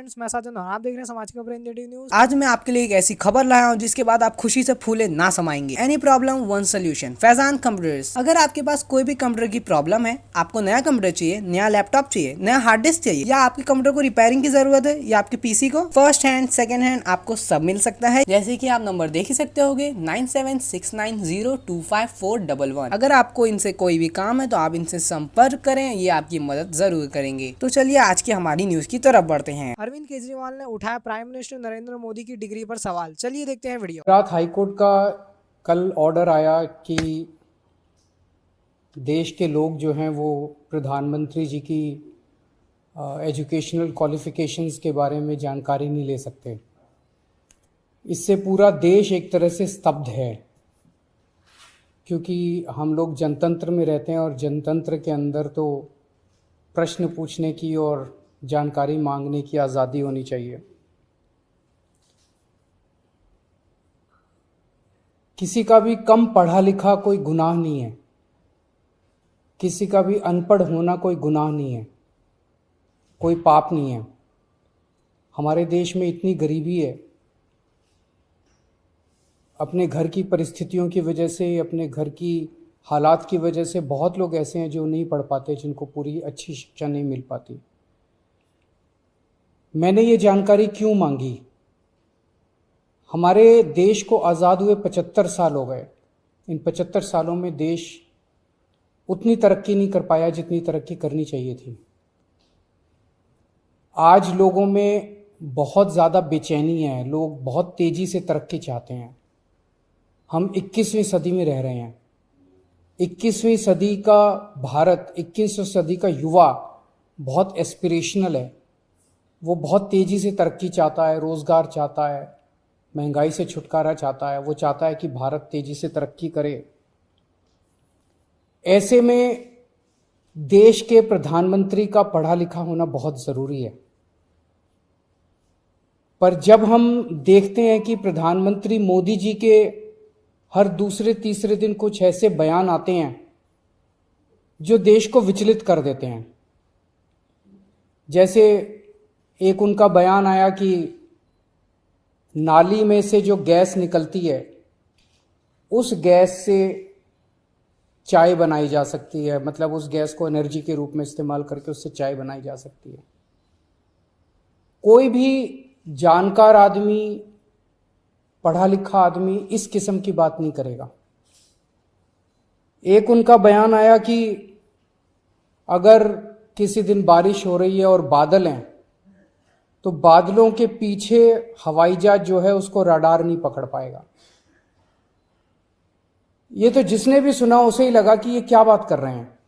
Friends, मैं साजन और आप देख रहे हैं समाज के खबर इंडिया न्यूज। आज मैं आपके लिए एक ऐसी खबर लाया हूँ जिसके बाद आप खुशी से फूले ना समाएंगे। Any problem one solution, Faizan computers. अगर आपके पास कोई भी कंप्यूटर की प्रॉब्लम है, आपको नया कंप्यूटर चाहिए, नया लैपटॉप चाहिए, नया हार्ड डिस्क चाहिए, या आपके कंप्यूटर को रिपेयरिंग की जरूरत है, या आपके पीसी को, फर्स्ट हैंड सेकंड हैंड आपको सब मिल सकता है। जैसे कि आप नंबर देख ही सकते होगे 9769025411। अगर आपको इनसे कोई भी काम है तो आप इनसे संपर्क करें, ये आपकी मदद जरूर करेंगे। तो चलिए आज की हमारी न्यूज की तरफ बढ़ते हैं। अरविंद केजरीवाल ने उठाया प्राइम मिनिस्टर नरेंद्र मोदी की डिग्री पर सवाल। चलिए देखते हैं वीडियो। गुजरात हाईकोर्ट का कल ऑर्डर आया कि देश के लोग जो हैं वो प्रधानमंत्री जी की एजुकेशनल क्वालिफिकेशंस के बारे में जानकारी नहीं ले सकते। इससे पूरा देश एक तरह से स्तब्ध है, क्योंकि हम लोग जनतंत्र में रहते हैं और जनतंत्र के अंदर तो प्रश्न पूछने की और जानकारी मांगने की आज़ादी होनी चाहिए। किसी का भी कम पढ़ा लिखा कोई गुनाह नहीं है, किसी का भी अनपढ़ होना कोई गुनाह नहीं है, कोई पाप नहीं है। हमारे देश में इतनी गरीबी है, अपने घर की परिस्थितियों की वजह से, अपने घर की हालात की वजह से बहुत लोग ऐसे हैं जो नहीं पढ़ पाते, जिनको पूरी अच्छी शिक्षा नहीं मिल पाती। मैंने ये जानकारी क्यों मांगी? हमारे देश को आज़ाद हुए 75 साल हो गए। इन 75 सालों में देश उतनी तरक्की नहीं कर पाया जितनी तरक्की करनी चाहिए थी। आज लोगों में बहुत ज़्यादा बेचैनी है, लोग बहुत तेज़ी से तरक्की चाहते हैं। हम 21वीं सदी में रह रहे हैं। 21वीं सदी का भारत, 21वीं सदी का युवा बहुत एस्पिरेशनल है। वो बहुत तेज़ी से तरक्की चाहता है, रोज़गार चाहता है, महंगाई से छुटकारा चाहता है। वो चाहता है कि भारत तेज़ी से तरक्की करे। ऐसे में देश के प्रधानमंत्री का पढ़ा लिखा होना बहुत ज़रूरी है। पर जब हम देखते हैं कि प्रधानमंत्री मोदी जी के हर दूसरे तीसरे दिन कुछ ऐसे बयान आते हैं जो देश को विचलित कर देते हैं। जैसे एक उनका बयान आया कि नाली में से जो गैस निकलती है, उस गैस से चाय बनाई जा सकती है, मतलब उस गैस को एनर्जी के रूप में इस्तेमाल करके उससे चाय बनाई जा सकती है। कोई भी जानकार आदमी, पढ़ा लिखा आदमी इस किस्म की बात नहीं करेगा। एक उनका बयान आया कि अगर किसी दिन बारिश हो रही है और बादल हैं, तो बादलों के पीछे हवाई जहाज जो है उसको रडार नहीं पकड़ पाएगा। ये तो जिसने भी सुना उसे ही लगा कि ये क्या बात कर रहे हैं।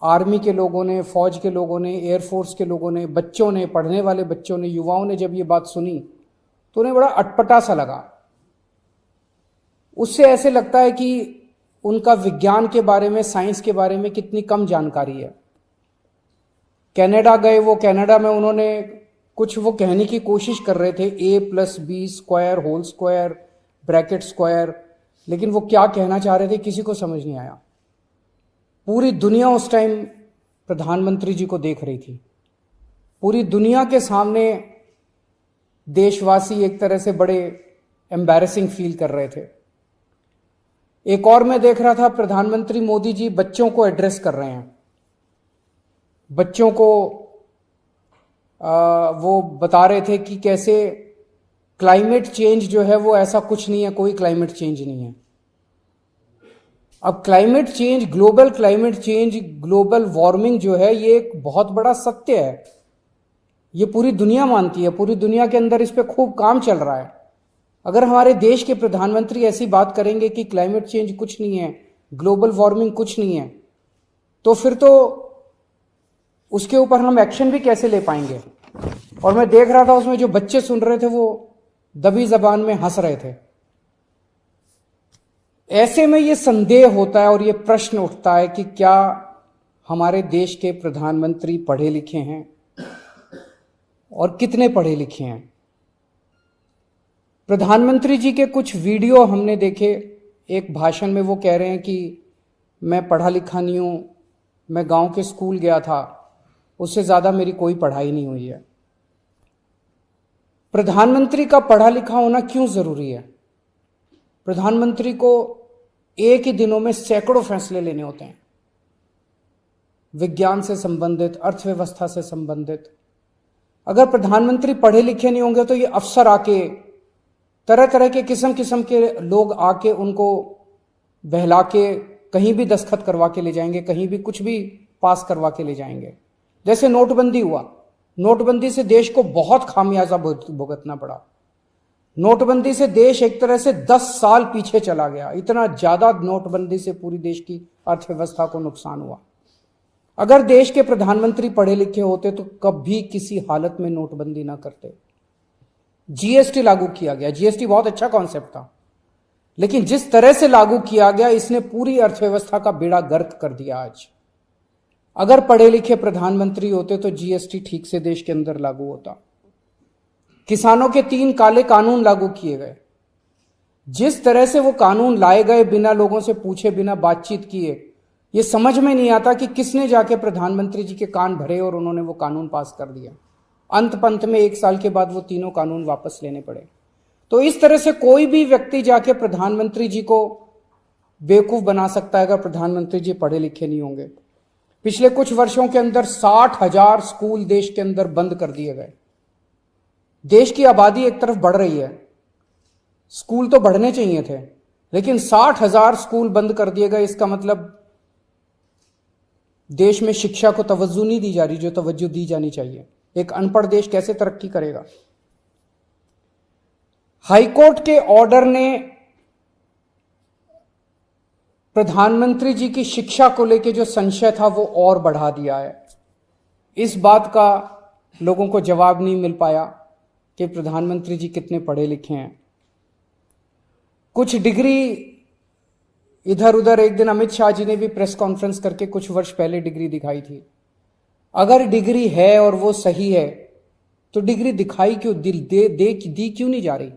आर्मी के लोगों ने, फौज के लोगों ने, एयरफोर्स के लोगों ने, बच्चों ने, पढ़ने वाले बच्चों ने, युवाओं ने जब ये बात सुनी तो उन्हें बड़ा अटपटा सा लगा। उससे ऐसे लगता है कि उनका विज्ञान के बारे में, साइंस के बारे में कितनी कम जानकारी है। कनाडा गए, वो कनाडा में उन्होंने कुछ वो कहने की कोशिश कर रहे थे, a+b² whole square bracket square, लेकिन वो क्या कहना चाह रहे थे किसी को समझ नहीं आया। पूरी दुनिया उस टाइम प्रधानमंत्री जी को देख रही थी। पूरी दुनिया के सामने देशवासी एक तरह से बड़े एम्बैरेसिंग फील कर रहे थे। एक और मैं देख रहा था, प्रधानमंत्री मोदी जी बच्चों को एड्रेस कर रहे हैं। बच्चों को वो बता रहे थे कि कैसे क्लाइमेट चेंज जो है वो ऐसा कुछ नहीं है, कोई क्लाइमेट चेंज नहीं है। अब climate change, global climate change, global warming जो है, ये एक बहुत बड़ा सत्य है। ये पूरी दुनिया मानती है, पूरी दुनिया के अंदर इस पे खूब काम चल रहा है। अगर हमारे देश के प्रधानमंत्री ऐसी बात करेंगे कि क्लाइमेट चेंज कुछ नहीं है, ग्लोबल वार्मिंग कुछ नहीं है, तो फिर तो उसके ऊपर हम एक्शन भी कैसे ले पाएंगे। और मैं देख रहा था उसमें जो बच्चे सुन रहे थे वो दबी जबान में हंस रहे थे। ऐसे में ये संदेह होता है और ये प्रश्न उठता है कि क्या हमारे देश के प्रधानमंत्री पढ़े लिखे हैं और कितने पढ़े लिखे हैं। प्रधानमंत्री जी के कुछ वीडियो हमने देखे। एक भाषण में वो कह रहे हैं कि मैं पढ़ा लिखा नहीं हूं, मैं गांव के स्कूल गया था, उससे ज़्यादा मेरी कोई पढ़ाई नहीं हुई है। प्रधानमंत्री का पढ़ा लिखा होना क्यों जरूरी है? प्रधानमंत्री को एक ही दिनों में सैकड़ों फैसले लेने होते हैं, विज्ञान से संबंधित, अर्थव्यवस्था से संबंधित। अगर प्रधानमंत्री पढ़े लिखे नहीं होंगे तो ये अफसर आके, तरह तरह के किस्म किस्म के लोग आके उनको बहला के कहीं भी दस्तखत करवा के ले जाएंगे, कहीं भी कुछ भी पास करवा के ले जाएंगे। जैसे नोटबंदी हुआ, नोटबंदी से देश को बहुत खामियाजा भुगतना पड़ा। नोटबंदी से देश एक तरह से 10 साल पीछे चला गया। इतना ज्यादा नोटबंदी से पूरी देश की अर्थव्यवस्था को नुकसान हुआ। अगर देश के प्रधानमंत्री पढ़े लिखे होते तो कभी किसी हालत में नोटबंदी ना करते। जीएसटी लागू किया गया, जीएसटी बहुत अच्छा कॉन्सेप्ट था, लेकिन जिस तरह से लागू किया गया इसने पूरी अर्थव्यवस्था का बेड़ा गर्क कर दिया। आज अगर पढ़े लिखे प्रधानमंत्री होते तो जीएसटी ठीक से देश के अंदर लागू होता। किसानों के 3 काले कानून लागू किए गए। जिस तरह से वो कानून लाए गए, बिना लोगों से पूछे, बिना बातचीत किए, ये समझ में नहीं आता कि किसने जाके प्रधानमंत्री जी के कान भरे और उन्होंने वो कानून पास कर दिया। अंत पंत में 1 साल के बाद वो तीनों कानून वापस लेने पड़े। तो इस तरह से कोई भी व्यक्ति जाके प्रधानमंत्री जी को बेवकूफ बना सकता है अगर प्रधानमंत्री जी पढ़े लिखे नहीं होंगे। पिछले कुछ वर्षों के अंदर 60,000 स्कूल देश के अंदर बंद कर दिए गए। देश की आबादी एक तरफ बढ़ रही है, स्कूल तो बढ़ने चाहिए थे, लेकिन 60,000 स्कूल बंद कर दिए गए। इसका मतलब देश में शिक्षा को तवज्जो नहीं दी जा रही जो तवज्जो दी जानी चाहिए। एक अनपढ़ देश कैसे तरक्की करेगा? हाईकोर्ट के ऑर्डर ने प्रधानमंत्री जी की शिक्षा को लेकर जो संशय था वो और बढ़ा दिया है। इस बात का लोगों को जवाब नहीं मिल पाया कि प्रधानमंत्री जी कितने पढ़े लिखे हैं। कुछ डिग्री इधर उधर, एक दिन अमित शाह जी ने भी प्रेस कॉन्फ्रेंस करके कुछ वर्ष पहले डिग्री दिखाई थी। अगर डिग्री है और वो सही है तो डिग्री दिखाई क्यों, दी क्यों नहीं जा रही?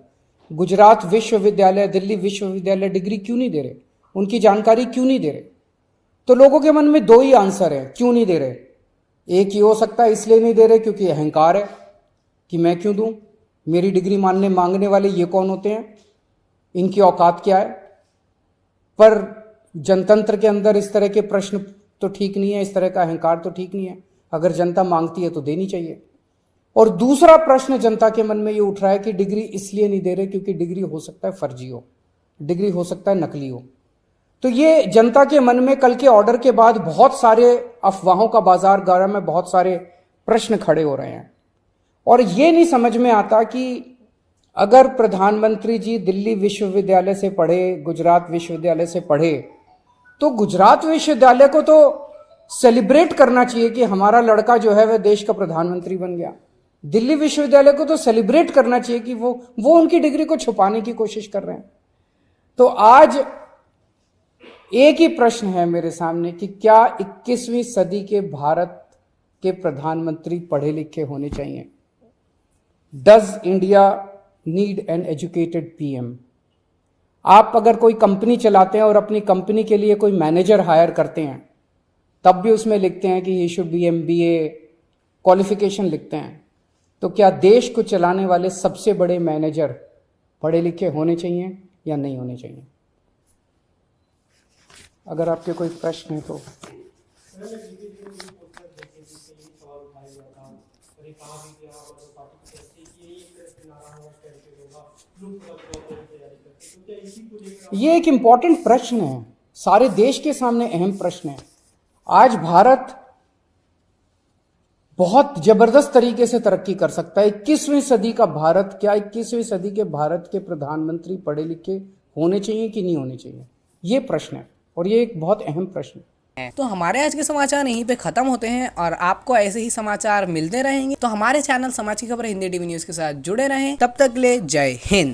गुजरात विश्वविद्यालय, दिल्ली विश्वविद्यालय डिग्री क्यों नहीं दे रहे? उनकी जानकारी क्यों नहीं दे रहे? तो लोगों के मन में 2 ही आंसर है क्यों नहीं दे रहे। एक ही हो सकता है इसलिए नहीं दे रहे क्योंकि अहंकार है कि मैं क्यों दूं, मेरी डिग्री मांगने वाले ये कौन होते हैं, इनकी औकात क्या है। पर जनतंत्र के अंदर इस तरह के प्रश्न तो ठीक नहीं है, इस तरह का अहंकार तो ठीक नहीं है। अगर जनता मांगती है तो देनी चाहिए। और दूसरा प्रश्न जनता के मन में ये उठ रहा है कि डिग्री इसलिए नहीं दे रहे क्योंकि डिग्री हो सकता है फर्जी हो, डिग्री हो सकता है नकली हो। तो ये जनता के मन में कल के ऑर्डर के बाद बहुत सारे अफवाहों का बाजार गारा में बहुत सारे प्रश्न खड़े हो रहे हैं। और ये नहीं समझ में आता कि अगर प्रधानमंत्री जी दिल्ली विश्वविद्यालय से पढ़े, गुजरात विश्वविद्यालय से पढ़े, तो गुजरात विश्वविद्यालय को तो सेलिब्रेट करना चाहिए कि हमारा लड़का जो है वह देश का प्रधानमंत्री बन गया। दिल्ली विश्वविद्यालय को तो सेलिब्रेट करना चाहिए कि वो उनकी डिग्री को छुपाने की कोशिश कर रहे हैं। तो आज एक ही प्रश्न है मेरे सामने कि क्या 21वीं सदी के भारत के प्रधानमंत्री पढ़े लिखे होने चाहिए? Does India need an educated PM? आप अगर कोई कंपनी चलाते हैं और अपनी कंपनी के लिए कोई मैनेजर हायर करते हैं, तब भी उसमें लिखते हैं कि he should be MBA qualification लिखते हैं। तो क्या देश को चलाने वाले सबसे बड़े मैनेजर पढ़े लिखे होने चाहिए या नहीं होने चाहिए? अगर आपके कोई प्रश्न है तो। ये एक इंपॉर्टेंट प्रश्न है, सारे देश के सामने अहम प्रश्न है। आज भारत बहुत जबरदस्त तरीके से तरक्की कर सकता है। 21वीं सदी का भारत, क्या 21वीं सदी के भारत के प्रधानमंत्री पढ़े लिखे होने चाहिए कि नहीं होने चाहिए? ये प्रश्न है और ये एक बहुत अहम प्रश्न है। तो हमारे आज के समाचार यहीं पे खत्म होते हैं और आपको ऐसे ही समाचार मिलते रहेंगे। तो हमारे चैनल समाज की खबर हिंदी टीवी न्यूज़ के साथ जुड़े रहें। तब तक ले जय हिंद।